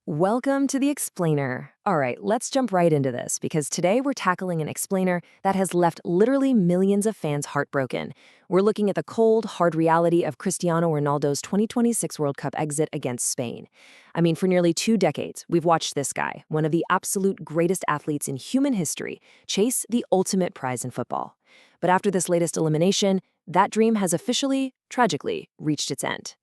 Welcome to the Explainer. All right, let's jump right into this because today we're tackling an explainer that has left literally millions of fans heartbroken. We're looking at the cold, hard reality of Cristiano Ronaldo's 2026 World Cup exit against Spain. I mean, for nearly 2 decades, we've watched this guy, one of the absolute greatest athletes in human history, chase the ultimate prize in football. But after this latest elimination, that dream has officially, tragically, reached its end.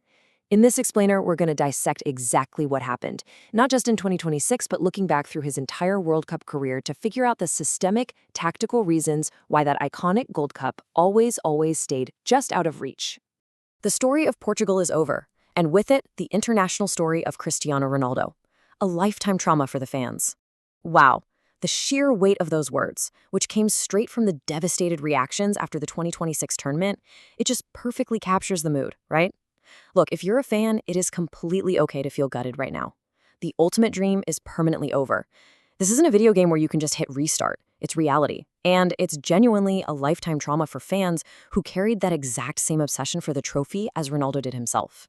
In this explainer, we're going to dissect exactly what happened, not just in 2026, but looking back through his entire World Cup career to figure out the systemic, tactical reasons why that iconic Gold Cup always stayed just out of reach. The story of Portugal is over, and with it, the international story of Cristiano Ronaldo. A lifetime trauma for the fans. Wow, the sheer weight of those words, which came straight from the devastated reactions after the 2026 tournament, it just perfectly captures the mood, right? Look, if you're a fan, it is completely okay to feel gutted right now. The ultimate dream is permanently over. This isn't a video game where you can just hit restart. It's reality. And it's genuinely a lifetime trauma for fans who carried that exact same obsession for the trophy as Ronaldo did himself.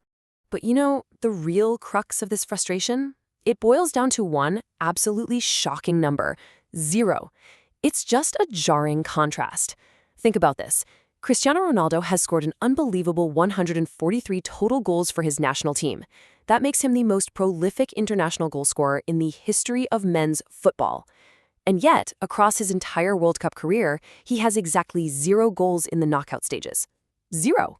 But you know, the real crux of this frustration? It boils down to one absolutely shocking number: 0. It's just a jarring contrast. Think about this. Cristiano Ronaldo has scored an unbelievable 143 total goals for his national team. That makes him the most prolific international goal scorer in the history of men's football. And yet, across his entire World Cup career, he has exactly 0 goals in the knockout stages. 0.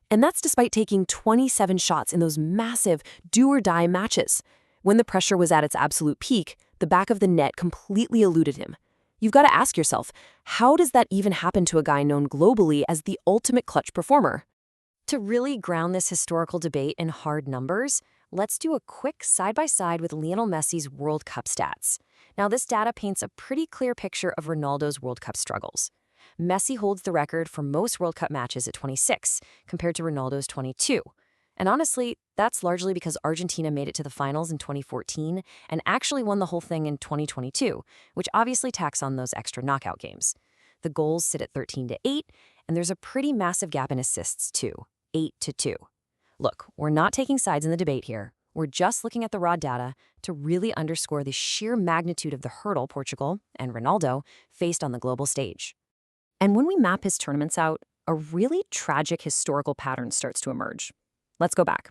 And that's despite taking 27 shots in those massive do-or-die matches. When the pressure was at its absolute peak, the back of the net completely eluded him. You've got to ask yourself, how does that even happen to a guy known globally as the ultimate clutch performer? To really ground this historical debate in hard numbers, let's do a quick side-by-side with Lionel Messi's World Cup stats. Now, this data paints a pretty clear picture of Ronaldo's World Cup struggles. Messi holds the record for most World Cup matches at 26, compared to Ronaldo's 22. And honestly, that's largely because Argentina made it to the finals in 2014 and actually won the whole thing in 2022, which obviously tacks on those extra knockout games. The goals sit at 13-8, and there's a pretty massive gap in assists too, 8-2. Look, we're not taking sides in the debate here. We're just looking at the raw data to really underscore the sheer magnitude of the hurdle Portugal and Ronaldo faced on the global stage. And when we map his tournaments out, a really tragic historical pattern starts to emerge. Let's go back.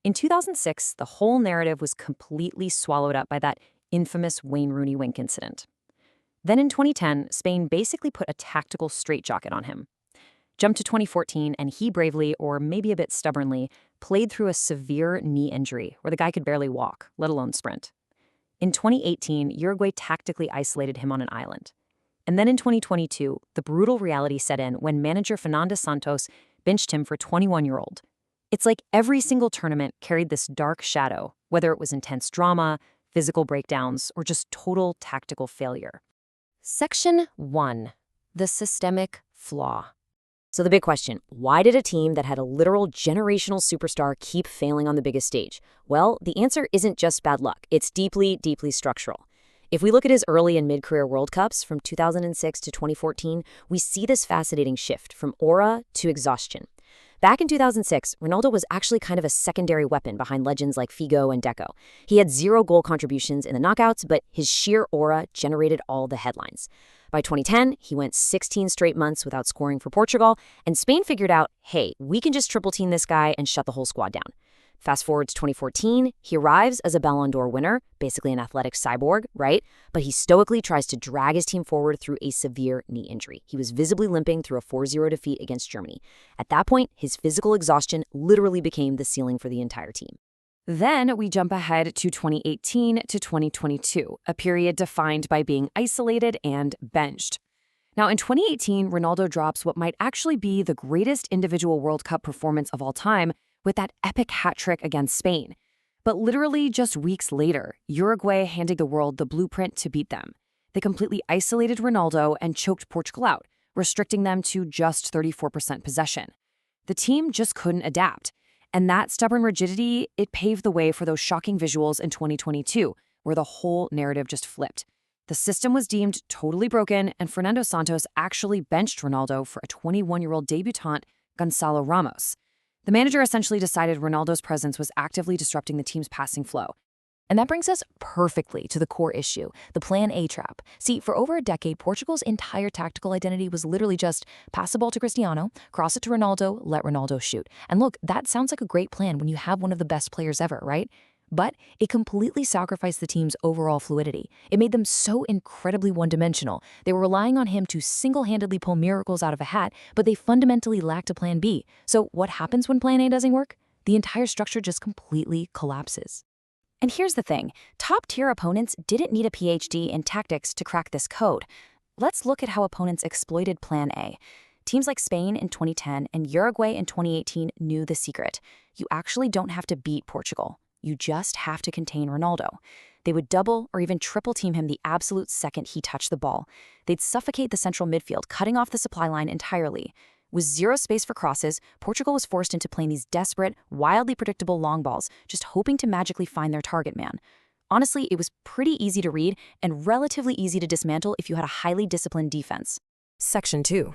In 2006, the whole narrative was completely swallowed up by that infamous Wayne Rooney wink incident. Then in 2010, Spain basically put a tactical straitjacket on him. Jump to 2014, and he bravely, or maybe a bit stubbornly, played through a severe knee injury where the guy could barely walk, let alone sprint. In 2018, Uruguay tactically isolated him on an island. And then in 2022, the brutal reality set in when manager Fernando Santos benched him for 21-year-old. It's like every single tournament carried this dark shadow, whether it was intense drama, physical breakdowns, or just total tactical failure. Section 1. The systemic flaw. So the big question, why did a team that had a literal generational superstar keep failing on the biggest stage? Well, the answer isn't just bad luck. It's deeply structural. If we look at his early and mid-career World Cups from 2006 to 2014, we see this fascinating shift from aura to exhaustion. Back in 2006, Ronaldo was actually kind of a secondary weapon behind legends like Figo and Deco. He had 0 goal contributions in the knockouts, but his sheer aura generated all the headlines. By 2010, he went 16 straight months without scoring for Portugal, and Spain figured out, hey, we can just triple team this guy and shut the whole squad down. Fast forward to 2014, he arrives as a Ballon d'Or winner, basically an athletic cyborg, right? But he stoically tries to drag his team forward through a severe knee injury. He was visibly limping through a 4-0 defeat against Germany. At that point, his physical exhaustion literally became the ceiling for the entire team. Then we jump ahead to 2018 to 2022, a period defined by being isolated and benched. Now, in 2018, Ronaldo drops what might actually be the greatest individual World Cup performance of all time with that epic hat trick against Spain. But literally just weeks later, Uruguay handed the world the blueprint to beat them. They completely isolated Ronaldo and choked Portugal out, restricting them to just 34% possession. The team just couldn't adapt. And that stubborn rigidity, it paved the way for those shocking visuals in 2022, where the whole narrative just flipped. The system was deemed totally broken, and Fernando Santos actually benched Ronaldo for a 21-year-old debutant, Gonzalo Ramos. The manager essentially decided Ronaldo's presence was actively disrupting the team's passing flow. And that brings us perfectly to the core issue, the Plan A trap. See, for over a decade, Portugal's entire tactical identity was literally just pass the ball to Cristiano, cross it to Ronaldo, let Ronaldo shoot. And look, that sounds like a great plan when you have one of the best players ever, right? But it completely sacrificed the team's overall fluidity. It made them so incredibly one-dimensional. They were relying on him to single-handedly pull miracles out of a hat, but they fundamentally lacked a Plan B. So what happens when Plan A doesn't work? The entire structure just completely collapses. And here's the thing, top-tier opponents didn't need a PhD in tactics to crack this code. Let's look at how opponents exploited Plan A. Teams like Spain in 2010 and Uruguay in 2018 knew the secret. You actually don't have to beat Portugal. You just have to contain Ronaldo. They would double or even triple team him the absolute second he touched the ball. They'd suffocate the central midfield, cutting off the supply line entirely. With zero space for crosses, Portugal was forced into playing these desperate, wildly predictable long balls, just hoping to magically find their target man. Honestly, it was pretty easy to read and relatively easy to dismantle if you had a highly disciplined defense. Section 2.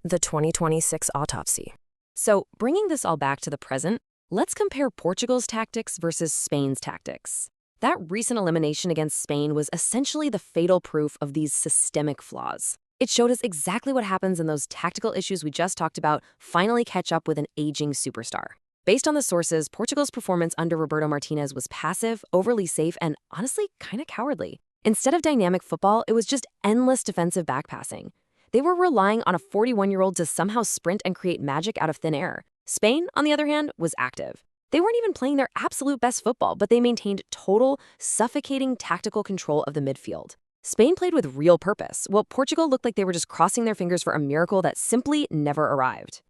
The 2026 Autopsy. So, bringing this all back to the present, let's compare Portugal's tactics versus Spain's tactics. That recent elimination against Spain was essentially the fatal proof of these systemic flaws. It showed us exactly what happens when those tactical issues we just talked about finally catch up with an aging superstar. Based on the sources, Portugal's performance under Roberto Martinez was passive, overly safe, and honestly kind of cowardly. Instead of dynamic football, it was just endless defensive backpassing. They were relying on a 41-year-old to somehow sprint and create magic out of thin air. Spain, on the other hand, was active. They weren't even playing their absolute best football, but they maintained total, suffocating tactical control of the midfield. Spain played with real purpose, while Portugal looked like they were just crossing their fingers for a miracle that simply never arrived.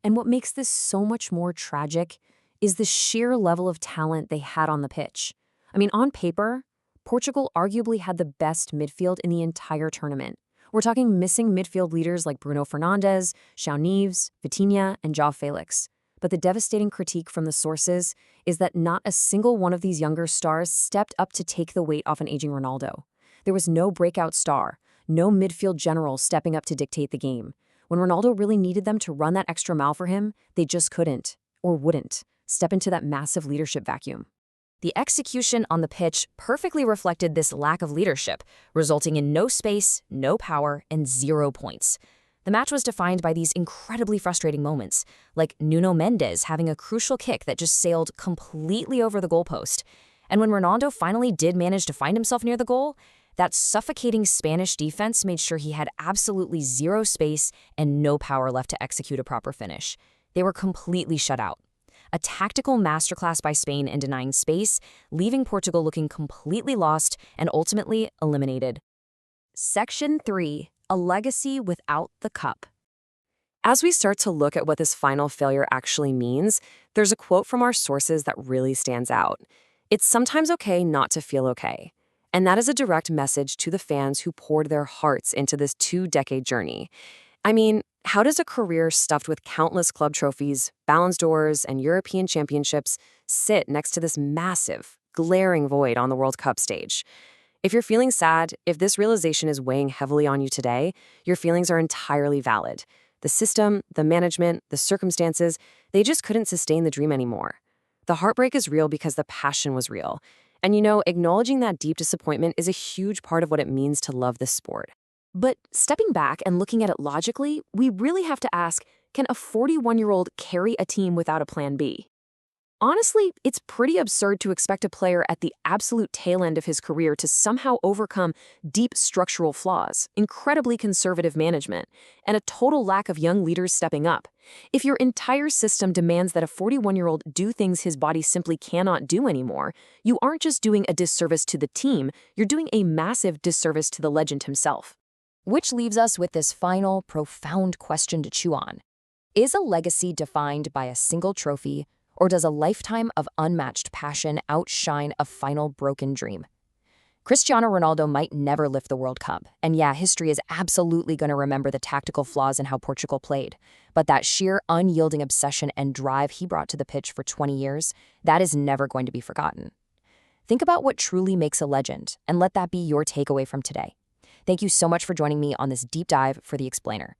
And what makes this so much more tragic is the sheer level of talent they had on the pitch. I mean, on paper, Portugal arguably had the best midfield in the entire tournament. We're talking missing midfield leaders like Bruno Fernandes, João Neves, Vitinha, and João Felix. But the devastating critique from the sources is that not a single one of these younger stars stepped up to take the weight off an aging Ronaldo. There was no breakout star, no midfield general stepping up to dictate the game. When Ronaldo really needed them to run that extra mile for him, they just couldn't, or wouldn't, step into that massive leadership vacuum. The execution on the pitch perfectly reflected this lack of leadership, resulting in no space, no power, and 0 points. The match was defined by these incredibly frustrating moments, like Nuno Mendes having a crucial kick that just sailed completely over the goalpost. And when Ronaldo finally did manage to find himself near the goal, that suffocating Spanish defense made sure he had absolutely 0 space and no power left to execute a proper finish. They were completely shut out. A tactical masterclass by Spain in denying space, leaving Portugal looking completely lost and ultimately eliminated. Section 3. A legacy without the cup. As we start to look at what this final failure actually means, there's a quote from our sources that really stands out. It's sometimes okay not to feel okay. And that is a direct message to the fans who poured their hearts into this 2-decade journey. I mean, how does a career stuffed with countless club trophies, Ballon d'Ors, and European championships sit next to this massive, glaring void on the World Cup stage? If you're feeling sad, if this realization is weighing heavily on you today, your feelings are entirely valid. The system, the management, the circumstances, they just couldn't sustain the dream anymore. The heartbreak is real because the passion was real. And acknowledging that deep disappointment is a huge part of what it means to love this sport. But stepping back and looking at it logically, we really have to ask, can a 41-year-old carry a team without a plan B? Honestly, it's pretty absurd to expect a player at the absolute tail end of his career to somehow overcome deep structural flaws, incredibly conservative management, and a total lack of young leaders stepping up. If your entire system demands that a 41-year-old do things his body simply cannot do anymore, you aren't just doing a disservice to the team, you're doing a massive disservice to the legend himself. Which leaves us with this final, profound question to chew on. Is a legacy defined by a single trophy, or does a lifetime of unmatched passion outshine a final broken dream? Cristiano Ronaldo might never lift the World Cup, and yeah, history is absolutely going to remember the tactical flaws in how Portugal played. But that sheer, unyielding obsession and drive he brought to the pitch for 20 years, that is never going to be forgotten. Think about what truly makes a legend, and let that be your takeaway from today. Thank you so much for joining me on this deep dive for The Explainer.